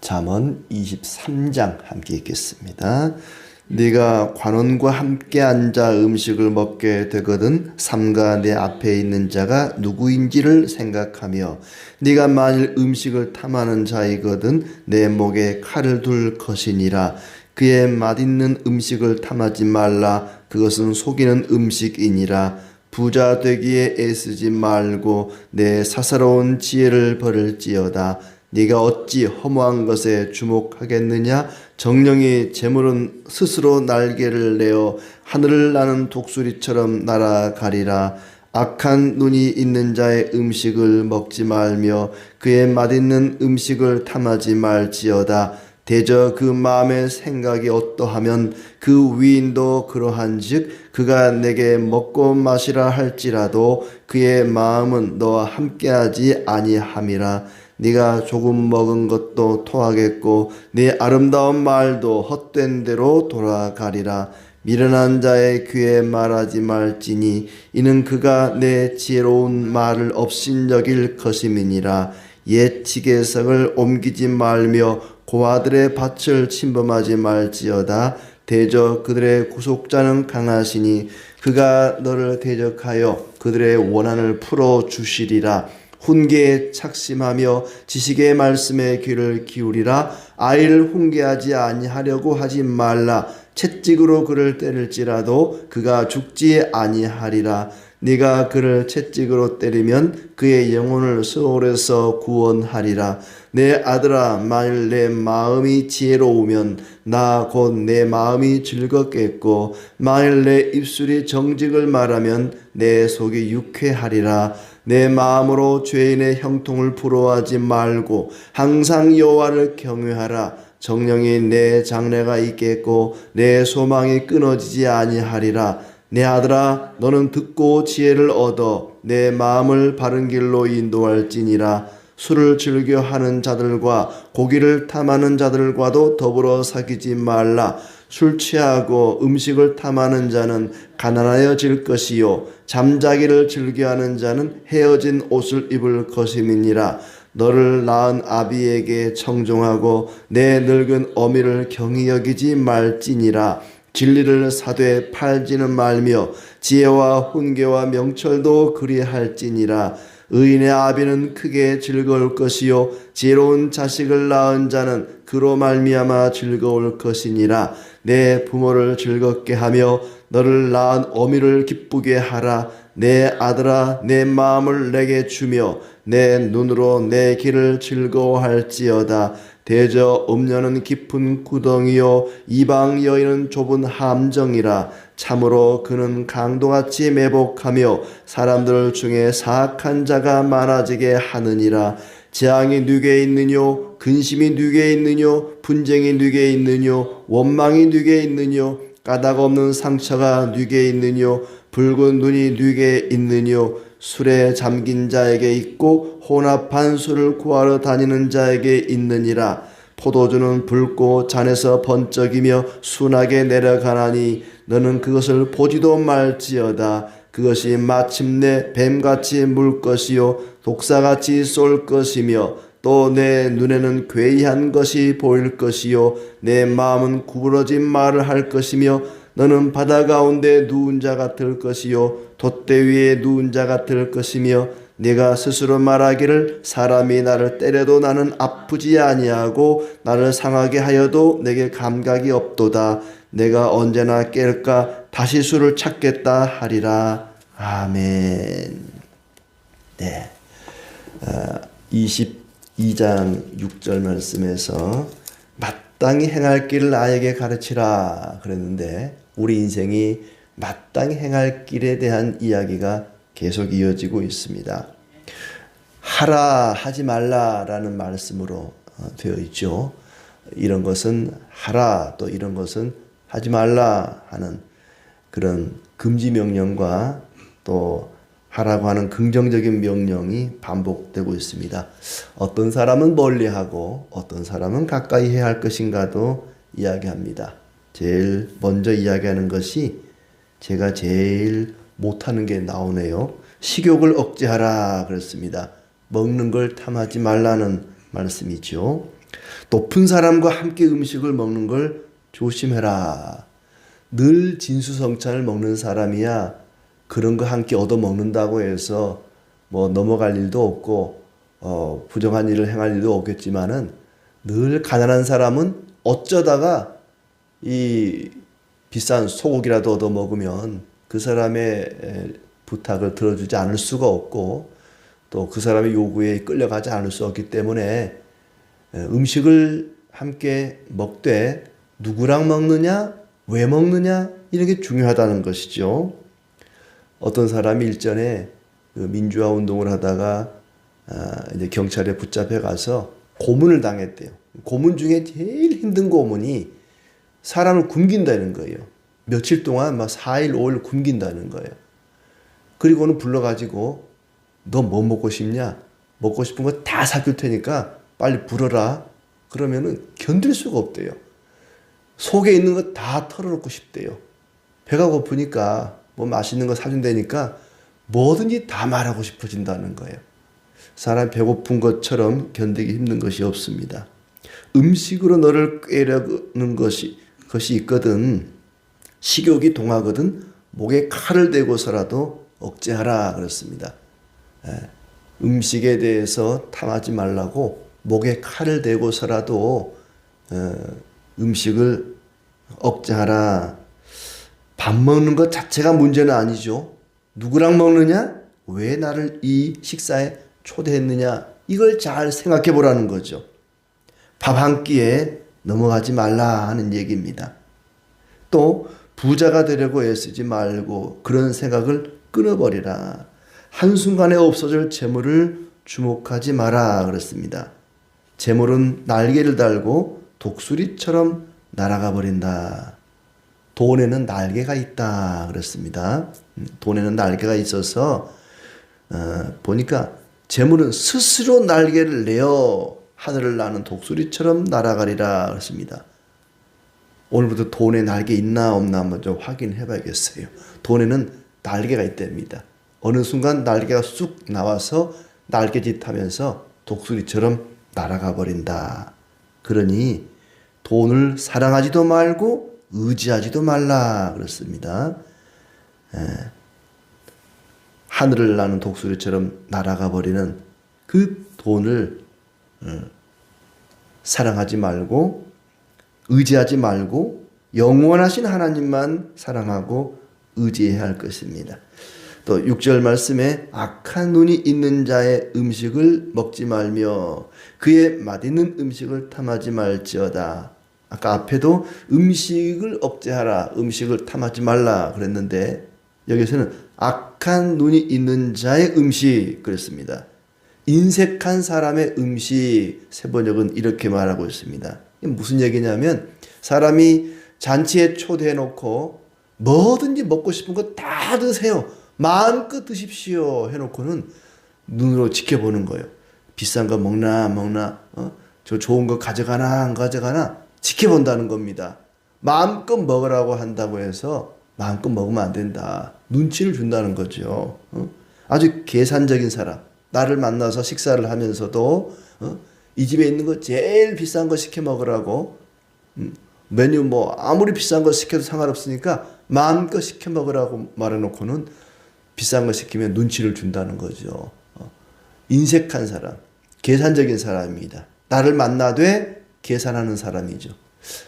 잠언 23장 함께 읽겠습니다. 네가 관원과 함께 앉아 음식을 먹게 되거든 삼가 내 앞에 있는 자가 누구인지를 생각하며 네가 만일 음식을 탐하는 자이거든 내 목에 칼을 둘 것이니라. 그의 맛있는 음식을 탐하지 말라. 그것은 속이는 음식이니라. 부자 되기에 애쓰지 말고 내 사사로운 지혜를 버릴지어다. 네가 어찌 허무한 것에 주목하겠느냐? 정령이 재물은 스스로 날개를 내어 하늘을 나는 독수리처럼 날아가리라. 악한 눈이 있는 자의 음식을 먹지 말며 그의 맛있는 음식을 탐하지 말지어다. 대저 그 마음의 생각이 어떠하면 그 위인도 그러한즉 그가 내게 먹고 마시라 할지라도 그의 마음은 너와 함께하지 아니함이라. 네가 조금 먹은 것도 토하겠고 네 아름다운 말도 헛된 대로 돌아가리라. 미련한 자의 귀에 말하지 말지니 이는 그가 내 지혜로운 말을 업신여길 것임이니라. 옛 지게성을 옮기지 말며 고아들의 밭을 침범하지 말지어다. 대저 그들의 구속자는 강하시니 그가 너를 대적하여 그들의 원한을 풀어주시리라. 훈계에 착심하며 지식의 말씀에 귀를 기울이라. 아이를 훈계하지 아니하려고 하지 말라. 채찍으로 그를 때릴지라도 그가 죽지 아니하리라. 네가 그를 채찍으로 때리면 그의 영혼을 수월에서 구원하리라. 내 아들아, 만일 내 마음이 지혜로우면 나 곧 내 마음이 즐겁겠고 만일 내 입술이 정직을 말하면 내 속이 유쾌하리라. 내 마음으로 죄인의 형통을 부러워하지 말고 항상 여호와를 경외하라. 정령이 내 장래가 있겠고 내 소망이 끊어지지 아니하리라. 내 아들아, 너는 듣고 지혜를 얻어 내 마음을 바른 길로 인도할지니라. 술을 즐겨 하는 자들과 고기를 탐하는 자들과도 더불어 사귀지 말라. 술 취하고 음식을 탐하는 자는 가난하여질 것이요 잠자기를 즐겨하는 자는 헤어진 옷을 입을 것임이니라. 너를 낳은 아비에게 청종하고 내 늙은 어미를 경히 여기지 말지니라. 진리를 사되 팔지는 말며 지혜와 훈계와 명철도 그리할지니라. 의인의 아비는 크게 즐거울 것이요 지혜로운 자식을 낳은 자는 그로 말미암아 즐거울 것이니라. 내 부모를 즐겁게 하며 너를 낳은 어미를 기쁘게 하라. 내 아들아, 내 마음을 내게 주며 내 눈으로 내 길을 즐거워할지어다. 대저 음녀는 깊은 구덩이요 이방 여인은 좁은 함정이라. 참으로 그는 강도같이 매복하며 사람들 중에 사악한 자가 많아지게 하느니라. 재앙이 누게 있느뇨? 근심이 누게 있느뇨? 분쟁이 누게 있느뇨? 원망이 누게 있느뇨? 까닭 없는 상처가 누게 있느뇨? 붉은 눈이 누게 있느뇨? 술에 잠긴 자에게 있고 혼합한 술을 구하러 다니는 자에게 있느니라. 포도주는 붉고 잔에서 번쩍이며 순하게 내려가나니 너는 그것을 보지도 말지어다. 그것이 마침내 뱀같이 물 것이요 독사같이 쏠 것이며 또 내 눈에는 괴이한 것이 보일 것이요 내 마음은 구부러진 말을 할 것이며 너는 바다 가운데 누운 자 같을 것이요 돛대 위에 누운 자 같을 것이며 네가 스스로 말하기를 사람이 나를 때려도 나는 아프지 아니하고 나를 상하게 하여도 내게 감각이 없도다. 내가 언제나 깰까 다시 수를 찾겠다 하리라. 아멘. 네, 22장 6절 말씀에서 마땅히 행할 길을 나에게 가르치라 그랬는데 우리 인생이 마땅히 행할 길에 대한 이야기가 계속 이어지고 있습니다. 하라 하지 말라라는 말씀으로 되어 있죠. 이런 것은 하라 또 이런 것은 하지 말라 하는 그런 금지 명령과 또 하라고 하는 긍정적인 명령이 반복되고 있습니다. 어떤 사람은 멀리하고 어떤 사람은 가까이 해야 할 것인가도 이야기합니다. 제일 먼저 이야기하는 것이 제가 제일 못하는 게 나오네요. 식욕을 억제하라 그랬습니다. 먹는 걸 탐하지 말라는 말씀이죠. 높은 사람과 함께 음식을 먹는 걸 조심해라. 늘 진수성찬을 먹는 사람이야 그런 거 함께 얻어 먹는다고 해서 뭐 넘어갈 일도 없고 부정한 일을 행할 일도 없겠지만은 늘 가난한 사람은 어쩌다가 이 비싼 소고기라도 얻어 먹으면 그 사람의 부탁을 들어주지 않을 수가 없고 또 그 사람의 요구에 끌려가지 않을 수 없기 때문에 음식을 함께 먹되 누구랑 먹느냐, 왜 먹느냐 이런 게 중요하다는 것이죠. 어떤 사람이 일전에 그 민주화 운동을 하다가 이제 경찰에 붙잡혀 가서 고문을 당했대요. 고문 중에 제일 힘든 고문이 사람을 굶긴다는 거예요. 며칠 동안 막 4일, 5일 굶긴다는 거예요. 그리고는 불러가지고 너 뭐 먹고 싶냐? 먹고 싶은 거 다 사줄 테니까 빨리 불어라. 그러면은 견딜 수가 없대요. 속에 있는 거 다 털어놓고 싶대요. 배가 고프니까 뭐 맛있는 거 사준다니까 뭐든지 다 말하고 싶어진다는 거예요. 사람 배고픈 것처럼 견디기 힘든 것이 없습니다. 음식으로 너를 꾀려는 것이 있거든 식욕이 동하거든 목에 칼을 대고서라도 억제하라 그랬습니다. 음식에 대해서 탐하지 말라고 목에 칼을 대고서라도 음식을 억제하라. 밥 먹는 것 자체가 문제는 아니죠. 누구랑 먹느냐? 왜 나를 이 식사에 초대했느냐? 이걸 잘 생각해 보라는 거죠. 밥 한 끼에 넘어가지 말라 하는 얘기입니다. 또 부자가 되려고 애쓰지 말고 그런 생각을 끊어버리라. 한순간에 없어질 재물을 주목하지 마라 그랬습니다. 재물은 날개를 달고 독수리처럼 날아가 버린다. 돈에는 날개가 있다 그랬습니다. 돈에는 날개가 있어서 보니까 재물은 스스로 날개를 내어 하늘을 나는 독수리처럼 날아가리라 그랬습니다. 오늘부터 돈에 날개 있나 없나 한번 좀 확인해 봐야겠어요. 돈에는 날개가 있답니다. 어느 순간 날개가 쑥 나와서 날개짓 하면서 독수리처럼 날아가 버린다. 그러니 돈을 사랑하지도 말고 의지하지도 말라 그렇습니다. 하늘을 나는 독수리처럼 날아가 버리는 그 돈을 사랑하지 말고 의지하지 말고 영원하신 하나님만 사랑하고 의지해야 할 것입니다. 또 6절 말씀에 악한 눈이 있는 자의 음식을 먹지 말며 그의 맛있는 음식을 탐하지 말지어다. 아까 앞에도 음식을 억제하라, 음식을 탐하지 말라 그랬는데 여기서는 악한 눈이 있는 자의 음식 그랬습니다. 인색한 사람의 음식 세번역은 이렇게 말하고 있습니다. 무슨 얘기냐면 사람이 잔치에 초대해놓고 뭐든지 먹고 싶은 거 다 드세요. 마음껏 드십시오 해놓고는 눈으로 지켜보는 거예요. 비싼 거 먹나 저 좋은 거 가져가나 안 가져가나 지켜본다는 겁니다. 마음껏 먹으라고 한다고 해서 마음껏 먹으면 안 된다. 눈치를 준다는 거죠. 아주 계산적인 사람. 나를 만나서 식사를 하면서도 이 집에 있는 거 제일 비싼 거 시켜 먹으라고 메뉴 뭐 아무리 비싼 거 시켜도 상관없으니까 마음껏 시켜 먹으라고 말해놓고는 비싼 거 시키면 눈치를 준다는 거죠. 인색한 사람, 계산적인 사람입니다. 나를 만나되 계산하는 사람이죠.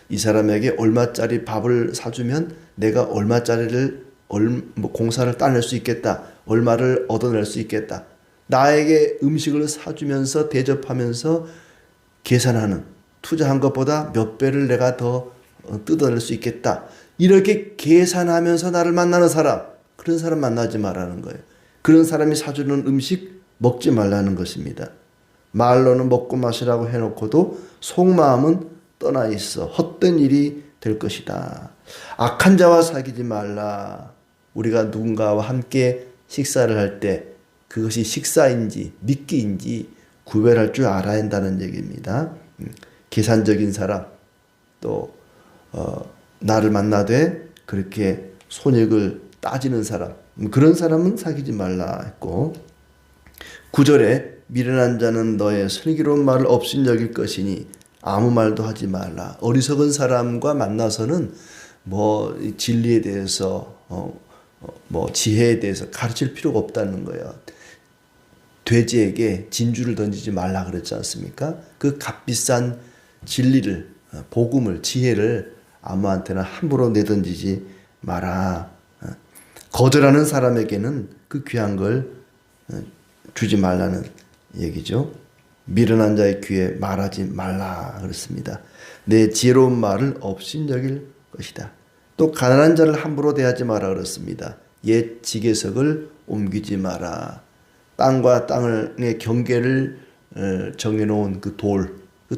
이 사람에게 얼마짜리 밥을 사주면 내가 얼마짜리를 공사를 따낼 수 있겠다. 얼마를 얻어낼 수 있겠다. 나에게 음식을 사주면서 대접하면서 계산하는 투자한 것보다 몇 배를 내가 더 뜯어낼 수 있겠다. 이렇게 계산하면서 나를 만나는 사람, 그런 사람 만나지 말라는 거예요. 그런 사람이 사주는 음식 먹지 말라는 것입니다. 말로는 먹고 마시라고 해놓고도 속마음은 떠나 있어 헛된 일이 될 것이다. 악한 자와 사귀지 말라. 우리가 누군가와 함께 식사를 할 때 그것이 식사인지 미끼인지 구별할 줄 알아야 한다는 얘기입니다. 계산적인 사람 또 나를 만나되 그렇게 손익을 따지는 사람 그런 사람은 사귀지 말라 했고 9절에 미련한 자는 너의 슬기로운 말을 없인 여길 것이니 아무 말도 하지 말라. 어리석은 사람과 만나서는 진리에 대해서 지혜에 대해서 가르칠 필요가 없다는 거예요. 돼지에게 진주를 던지지 말라 그랬지 않습니까? 그 값비싼 진리를, 복음을, 지혜를 아무한테나 함부로 내던지지 마라. 거절하는 사람에게는 그 귀한 걸 주지 말라는 얘기죠. 미련한 자의 귀에 말하지 말라 그랬습니다. 내 지혜로운 말을 업신여길 것이다. 또 가난한 자를 함부로 대하지 마라 그랬습니다. 옛 지계석을 옮기지 마라. 땅과 땅의 경계를 정해놓은 그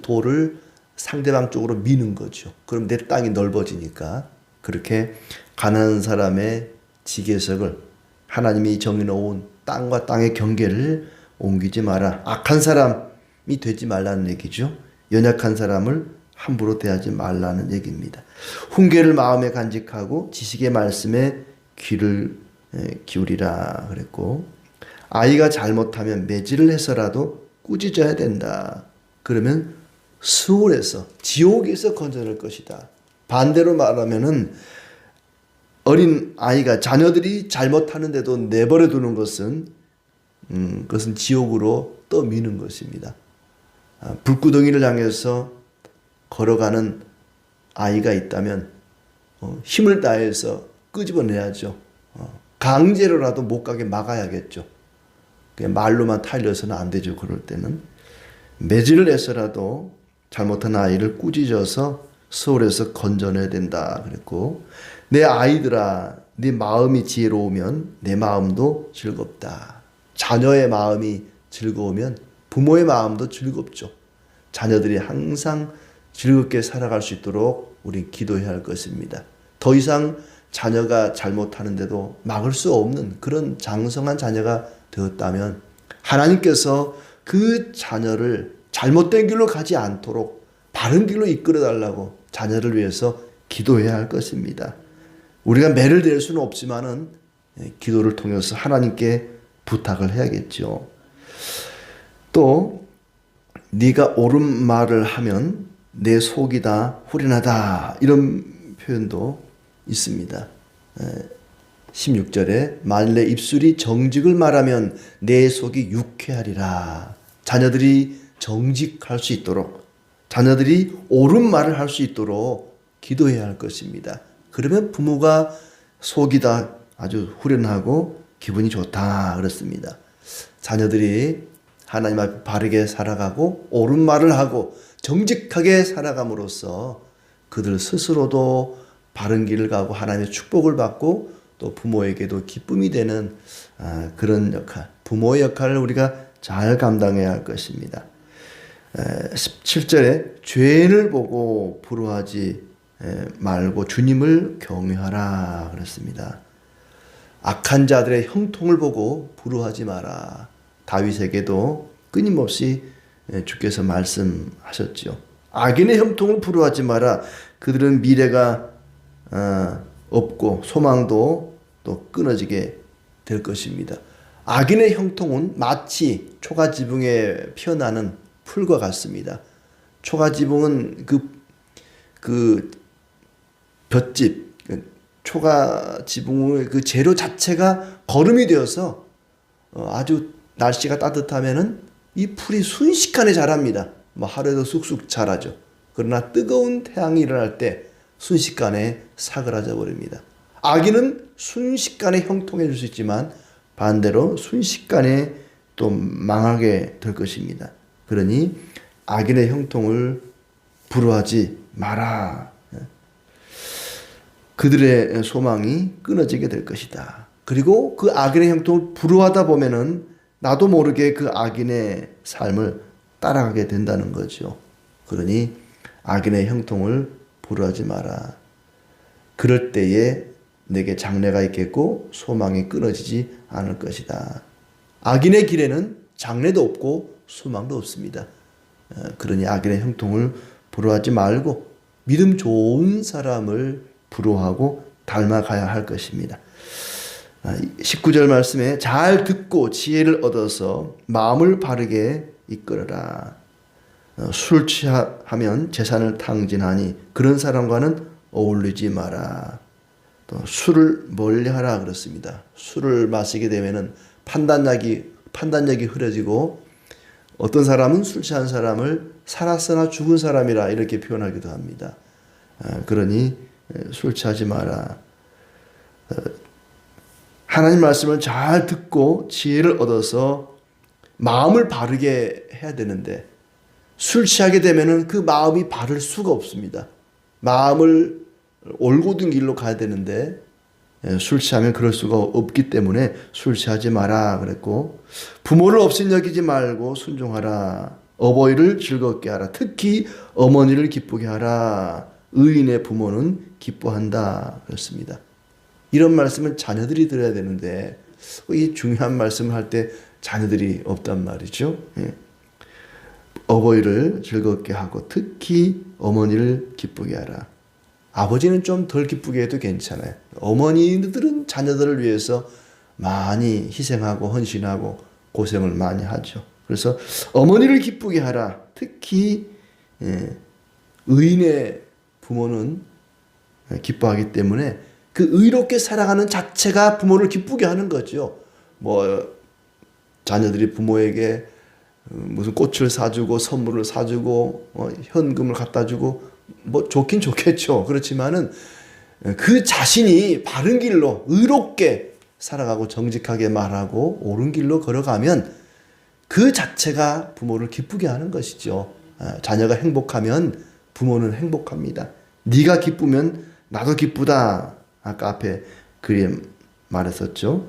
돌을 상대방 쪽으로 미는 거죠. 그럼 내 땅이 넓어지니까. 그렇게 가난한 사람의 지계석을, 하나님이 정해놓은 땅과 땅의 경계를 옮기지 마라. 악한 사람이 되지 말라는 얘기죠. 연약한 사람을 함부로 대하지 말라는 얘기입니다. 훈계를 마음에 간직하고 지식의 말씀에 귀를 기울이라 그랬고, 아이가 잘못하면 매질을 해서라도 꾸짖어야 된다. 그러면 수월에서, 지옥에서 건져낼 것이다. 반대로 말하면은 어린 아이가, 자녀들이 잘못하는데도 내버려 두는 것은 그것은 지옥으로 떠미는 것입니다. 불구덩이를 향해서 걸어가는 아이가 있다면 힘을 다해서 끄집어내야죠. 강제로라도 못 가게 막아야겠죠. 그냥 말로만 타일려서는 안 되죠. 그럴 때는 매질을 해서라도 잘못한 아이를 꾸짖어서 수월에서 건져내야 된다 그랬고, 내 아이들아, 네 마음이 지혜로우면 내 마음도 즐겁다. 자녀의 마음이 즐거우면 부모의 마음도 즐겁죠. 자녀들이 항상 즐겁게 살아갈 수 있도록 우리 기도해야 할 것입니다. 더 이상 자녀가 잘못하는데도 막을 수 없는 그런 장성한 자녀가 되었다면 하나님께서 그 자녀를 잘못된 길로 가지 않도록 바른 길로 이끌어 달라고 자녀를 위해서 기도해야 할 것입니다. 우리가 매를 댈 수는 없지만은 기도를 통해서 하나님께 부탁을 해야겠죠. 또 네가 옳은 말을 하면 내 속이 다 후련하다, 이런 표현도 있습니다. 16절에 만일 내 입술이 정직을 말하면 내 속이 유쾌하리라. 자녀들이 정직할 수 있도록, 자녀들이 옳은 말을 할 수 있도록 기도해야 할 것입니다. 그러면 부모가 속이 다 아주 후련하고 기분이 좋다 그렇습니다. 자녀들이 하나님 앞에 바르게 살아가고 옳은 말을 하고 정직하게 살아감으로써 그들 스스로도 바른 길을 가고 하나님의 축복을 받고 또 부모에게도 기쁨이 되는 그런 역할, 부모의 역할을 우리가 잘 감당해야 할 것입니다. 17절에 죄인을 보고 부러워하지 말고 주님을 경외하라 그랬습니다. 악한 자들의 형통을 보고 부러워하지 마라. 다윗에게도 끊임없이 주께서 말씀하셨죠. 악인의 형통을 부러워하지 마라. 그들은 미래가 없고 소망도 또 끊어지게 될 것입니다. 악인의 형통은 마치 초가지붕에 피어나는 풀과 같습니다. 초가지붕은 그 볏짚, 초가지붕의 그 재료 자체가 거름이 되어서 아주 날씨가 따뜻하면은 이 풀이 순식간에 자랍니다. 하루에도 쑥쑥 자라죠. 그러나 뜨거운 태양이 일어날 때 순식간에 사그라져 버립니다. 악인은 순식간에 형통해질 수 있지만 반대로 순식간에 또 망하게 될 것입니다. 그러니 악인의 형통을 부러워하지 마라. 그들의 소망이 끊어지게 될 것이다. 그리고 그 악인의 형통을 부러워하다 보면은 나도 모르게 그 악인의 삶을 따라가게 된다는 거죠. 그러니 악인의 형통을 부러워하지 마라. 그럴 때에 내게 장래가 있겠고 소망이 끊어지지 않을 것이다. 악인의 길에는 장래도 없고 소망도 없습니다. 그러니 악인의 형통을 부러워하지 말고 믿음 좋은 사람을 부러워하고 닮아가야 할 것입니다. 19절 말씀에 잘 듣고 지혜를 얻어서 마음을 바르게 이끌어라. 술 취하면 재산을 탕진하니 그런 사람과는 어울리지 마라. 또 술을 멀리하라 그렇습니다. 술을 마시게 되면은 판단력이 흐려지고 어떤 사람은 술 취한 사람을 살았으나 죽은 사람이라 이렇게 표현하기도 합니다. 그러니 술 취하지 마라. 하나님 말씀을 잘 듣고 지혜를 얻어서 마음을 바르게 해야 되는데 술 취하게 되면은 그 마음이 바를 수가 없습니다. 마음을 올곧은 길로 가야 되는데 술 취하면 그럴 수가 없기 때문에 술 취하지 마라 그랬고, 부모를 업신여기지 말고 순종하라. 어버이를 즐겁게 하라. 특히 어머니를 기쁘게 하라. 의인의 부모는 기뻐한다 그렇습니다. 이런 말씀은 자녀들이 들어야 되는데 이 중요한 말씀을 할 때 자녀들이 없단 말이죠. 어버이를 즐겁게 하고 특히 어머니를 기쁘게 하라. 아버지는 좀 덜 기쁘게 해도 괜찮아요. 어머니들은 자녀들을 위해서 많이 희생하고 헌신하고 고생을 많이 하죠. 그래서 어머니를 기쁘게 하라. 특히 의인의 부모는 기뻐하기 때문에 그 의롭게 살아가는 자체가 부모를 기쁘게 하는 거죠. 자녀들이 부모에게 무슨 꽃을 사주고 선물을 사주고 현금을 갖다 주고 좋긴 좋겠죠. 그렇지만은 그 자신이 바른 길로 의롭게 살아가고 정직하게 말하고 옳은 길로 걸어가면 그 자체가 부모를 기쁘게 하는 것이죠. 자녀가 행복하면 부모는 행복합니다. 네가 기쁘면 나도 기쁘다. 아까 앞에 글에 말했었죠.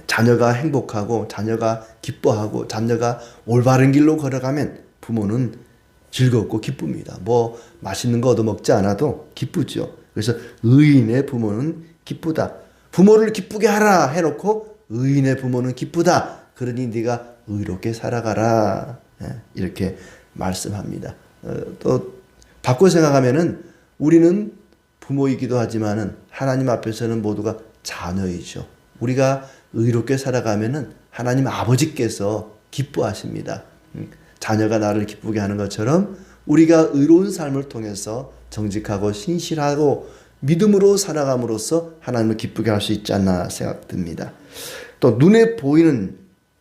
자녀가 행복하고 자녀가 기뻐하고 자녀가 올바른 길로 걸어가면 부모는 즐겁고 기쁩니다. 맛있는 거 얻어먹지 않아도 기쁘죠. 그래서 의인의 부모는 기쁘다. 부모를 기쁘게 하라 해놓고 의인의 부모는 기쁘다. 그러니 네가 의롭게 살아가라. 이렇게 말씀합니다. 또 바꿔 생각하면은 우리는 부모이기도 하지만은 하나님 앞에서는 모두가 자녀이죠. 우리가 의롭게 살아가면은 하나님 아버지께서 기뻐하십니다. 자녀가 나를 기쁘게 하는 것처럼 우리가 의로운 삶을 통해서 정직하고 신실하고 믿음으로 살아감으로써 하나님을 기쁘게 할 수 있지 않나 생각됩니다. 또 눈에 보이는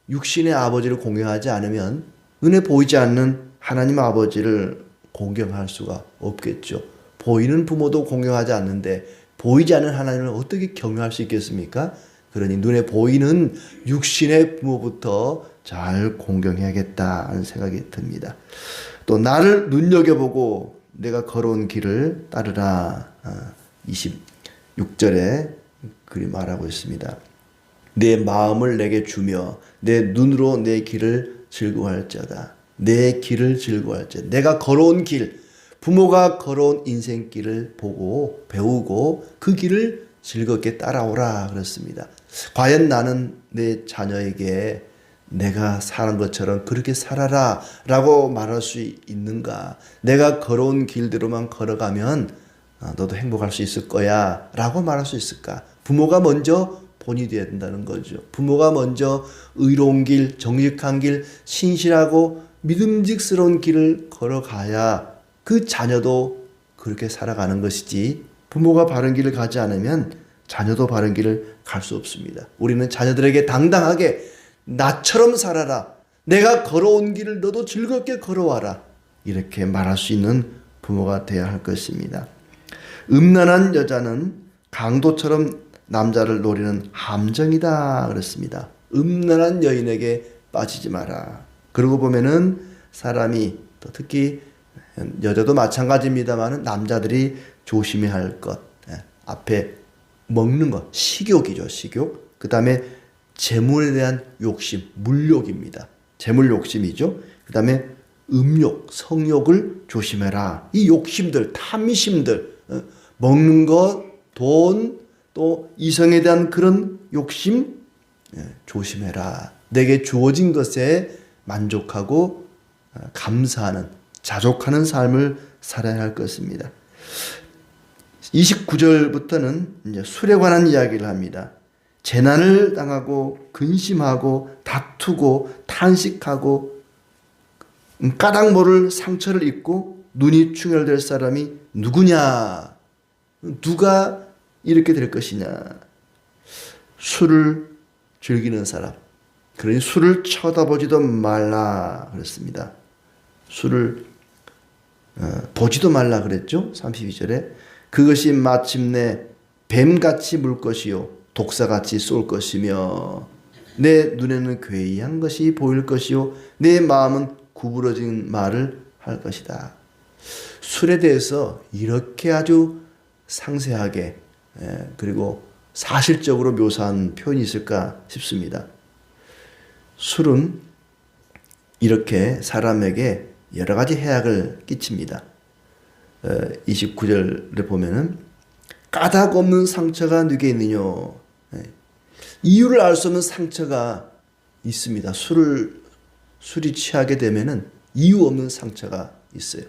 육신의 아버지를 공경하지 않으면 눈에 보이지 않는 하나님 아버지를 공경할 수가 없겠죠. 보이는 부모도 공경하지 않는데 보이지 않는 하나님을 어떻게 경외할 수 있겠습니까? 그러니 눈에 보이는 육신의 부모부터 잘 공경해야겠다는 생각이 듭니다. 또 나를 눈여겨보고 내가 걸어온 길을 따르라. 26절에 그리 말하고 있습니다. 내 마음을 내게 주며 내 눈으로 내 길을 즐거워할지어다. 내 길을 즐거워할지어다. 내가 걸어온 길, 부모가 걸어온 인생길을 보고 배우고 그 길을 즐겁게 따라오라 그렇습니다. 과연 나는 내 자녀에게 내가 사는 것처럼 그렇게 살아라 라고 말할 수 있는가? 내가 걸어온 길대로만 걸어가면 너도 행복할 수 있을 거야 라고 말할 수 있을까? 부모가 먼저 본이 되어야 된다는 거죠. 부모가 먼저 의로운 길, 정직한 길, 신실하고 믿음직스러운 길을 걸어가야 그 자녀도 그렇게 살아가는 것이지, 부모가 바른 길을 가지 않으면 자녀도 바른 길을 갈 수 없습니다. 우리는 자녀들에게 당당하게 나처럼 살아라. 내가 걸어온 길을 너도 즐겁게 걸어와라. 이렇게 말할 수 있는 부모가 되어야 할 것입니다. 음란한 여자는 강도처럼 남자를 노리는 함정이다 그랬습니다. 음란한 여인에게 빠지지 마라. 그러고 보면은 사람이, 또 특히 여자도 마찬가지입니다만 남자들이 조심해야 할 것, 앞에 먹는 것, 식욕이죠. 식욕. 그 다음에 재물에 대한 욕심, 물욕입니다. 재물 욕심이죠. 그 다음에 음욕, 성욕을 조심해라. 이 욕심들, 탐심들, 먹는 것, 돈, 또 이성에 대한 그런 욕심 조심해라. 내게 주어진 것에 만족하고 감사하는, 자족하는 삶을 살아야 할 것입니다. 29절부터는 이제 술에 관한 이야기를 합니다. 재난을 당하고 근심하고 다투고 탄식하고 까닭 모를 상처를 입고 눈이 충혈될 사람이 누구냐? 누가 이렇게 될 것이냐? 술을 즐기는 사람. 그러니 술을 쳐다보지도 말라 그랬습니다. 술을 보지도 말라 그랬죠. 32절에 그것이 마침내 뱀같이 물 것이요 독사같이 쏠 것이며 내 눈에는 괴이한 것이 보일 것이요 내 마음은 구부러진 말을 할 것이다. 술에 대해서 이렇게 아주 상세하게 그리고 사실적으로 묘사한 표현이 있을까 싶습니다. 술은 이렇게 사람에게 여러 가지 해악을 끼칩니다. 29절을 보면은 까닭 없는 상처가 네게 있느냐. 이유를 알 수 없는 상처가 있습니다. 술이 취하게 되면은 이유 없는 상처가 있어요.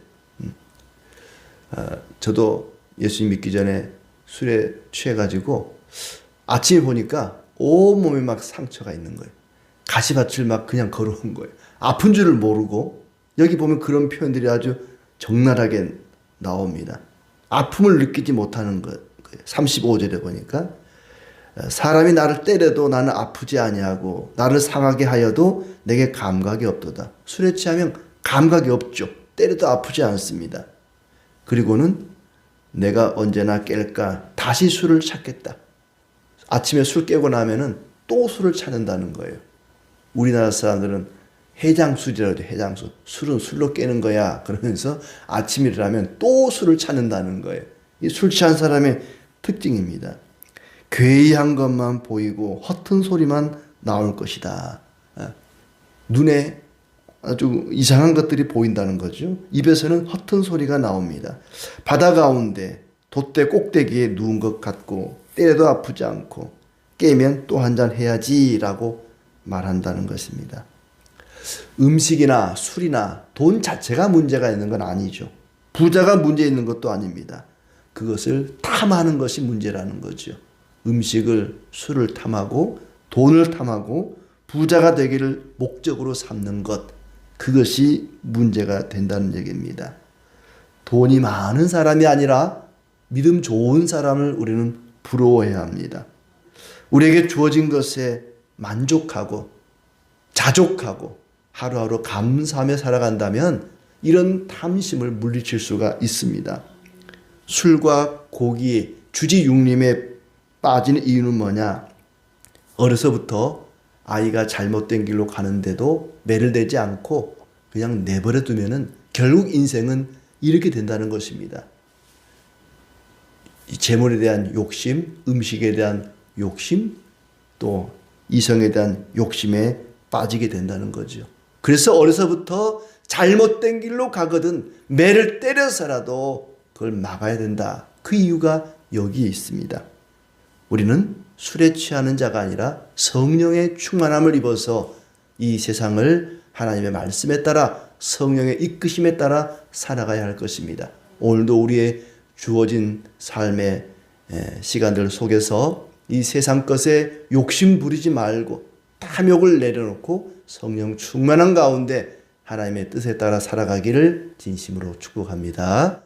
저도 예수님 믿기 전에 술에 취해가지고 아침에 보니까 온몸에 막 상처가 있는 거예요. 가시밭을 막 그냥 걸어온 거예요. 아픈 줄을 모르고 여기 보면 그런 표현들이 아주 적나라하게 나옵니다. 아픔을 느끼지 못하는 거예요. 35절에 보니까 사람이 나를 때려도 나는 아프지 아니하고 나를 상하게 하여도 내게 감각이 없도다. 술에 취하면 감각이 없죠. 때려도 아프지 않습니다. 그리고는 내가 언제나 깰까 다시 술을 찾겠다. 아침에 술 깨고 나면은 또 술을 찾는다는 거예요. 우리나라 사람들은 해장술이라고 해요. 해장술. 술은 술로 깨는 거야. 그러면서 아침에 일어나면 또 술을 찾는다는 거예요. 이 술 취한 사람의 특징입니다. 괴이한 것만 보이고 허튼 소리만 나올 것이다. 눈에 아주 이상한 것들이 보인다는 거죠. 입에서는 허튼 소리가 나옵니다. 바다 가운데 돛대 꼭대기에 누운 것 같고 때려도 아프지 않고 깨면 또 한 잔 해야지라고 말한다는 것입니다. 음식이나 술이나 돈 자체가 문제가 있는 건 아니죠. 부자가 문제 있는 것도 아닙니다. 그것을 탐하는 것이 문제라는 거죠. 음식을, 술을 탐하고 돈을 탐하고 부자가 되기를 목적으로 삼는 것, 그것이 문제가 된다는 얘기입니다. 돈이 많은 사람이 아니라 믿음 좋은 사람을 우리는 부러워해야 합니다. 우리에게 주어진 것에 만족하고 자족하고 하루하루 감사하며 살아간다면 이런 탐심을 물리칠 수가 있습니다. 술과 고기, 주지 육림에 빠지는 이유는 뭐냐? 어려서부터 아이가 잘못된 길로 가는데도 매를 대지 않고 그냥 내버려 두면은 결국 인생은 이렇게 된다는 것입니다. 이 재물에 대한 욕심, 음식에 대한 욕심, 또 이성에 대한 욕심에 빠지게 된다는 거죠. 그래서 어려서부터 잘못된 길로 가거든 매를 때려서라도 그걸 막아야 된다. 그 이유가 여기에 있습니다. 우리는 술에 취하는 자가 아니라 성령의 충만함을 입어서 이 세상을 하나님의 말씀에 따라 성령의 이끄심에 따라 살아가야 할 것입니다. 오늘도 우리의 주어진 삶의 시간들 속에서 이 세상 것에 욕심 부리지 말고 탐욕을 내려놓고 성령 충만한 가운데 하나님의 뜻에 따라 살아가기를 진심으로 축복합니다.